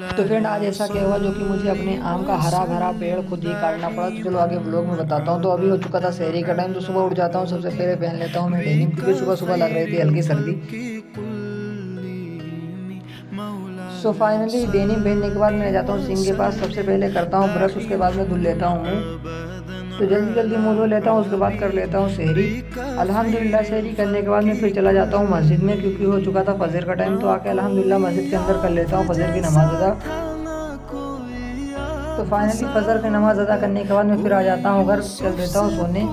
तो फ्रेंड आज ऐसा क्या हुआ जो कि मुझे अपने आम का हरा भरा पेड़ खुद ही काटना पड़ा। तो चलो आगे ब्लॉग में बताता हूँ। तो अभी हो चुका था शहरी का टाइम। तो सुबह उठ जाता हूँ, सबसे पहले पहन लेता हूँ मैं डेनिम, क्योंकि सुबह सुबह लग रही थी हल्की सर्दी। सो फाइनली डेनिम पहनने के बाद मैं जाता हूँ सिंह के पास। सबसे पहले करता हूँ ब्रश, उसके बाद में धुल लेता हूँ मुँह। तो जल्दी जल्दी मुँह धो लेता हूँ, उसके बाद कर लेता हूँ शहरी। अल्हम्दुलिल्लाह शहरी करने के बाद मैं फिर चला जाता हूँ मस्जिद में, क्योंकि हो चुका था फजर का टाइम। तो आके अल्हम्दुलिल्लाह मस्जिद के अंदर कर लेता हूँ फजर की नमाज अदा। तो फाइनली फजर की नमाज अदा करने के बाद मैं फिर आ जाता हूँ घर, चल देता हूँ सोने।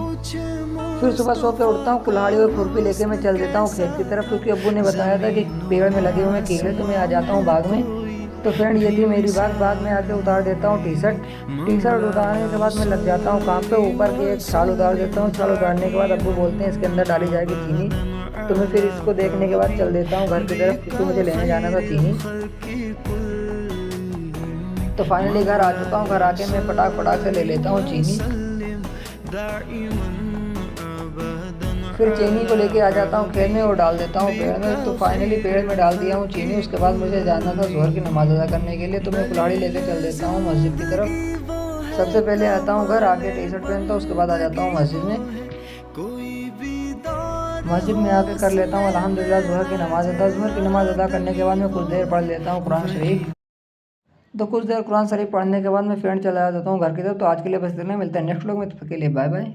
फिर सुबह सो के उठता हूँ, कुल्हाड़ी और खुरपी लेके मैं चल देता हूँ खेत की तरफ, क्योंकि अब्बू ने बताया था कि पेड़ में लगे हुए हैं कीड़े। तो मैं आ जाता हूँ बाग में। तो फ्रेंड ये थी मेरी बाग। बाग में आके उतार देता हूँ टी शर्ट। टी शर्ट उतारने के बाद मैं लग जाता हूँ काम पे। ऊपर की एक छाल उतार देता हूँ। छाल उतारने के बाद अब्बू बोलते हैं इसके अंदर डाली जाएगी चीनी। तो मैं फिर इसको देखने के बाद चल देता हूँ घर की तरफ, क्योंकि मुझे लेने जाना था चीनी। तो फाइनली घर आ चुका हूँ। घर आके मैं फटाक फटाक से ले लेता हूँ चीनी। फिर चीनी को लेके आ जाता हूँ खेत में और डाल देता हूँ पेड़ में। तो फाइनली पेड़ में डाल दिया हूँ चीनी। उसके बाद मुझे जाना था जोहर की नमाज अदा करने के लिए। तो मैं कुल्हाड़ी लेके चल देता हूँ मस्जिद की तरफ। सबसे पहले आता हूँ घर, आके टी शर्ट पहनता हूँ, उसके बाद आ जाता हूँ मस्जिद में। मस्जिद में आके कर लेता हूँ अल्हम्दुलिल्लाह जोहर की नमाज अदा। जोहर की नमाज अदा करने के बाद मैं कुछ देर पढ़ लेता हूँ कुरान शरीफ। तो कुछ देर कुरान शरीफ पढ़ने के बाद मैं फ्रेंड चला जाता हूँ घर की तरफ। तो आज के लिए बस इतना, मिलते हैं नेक्स्ट व्लॉग में। तब तक के लिए बाय बाय।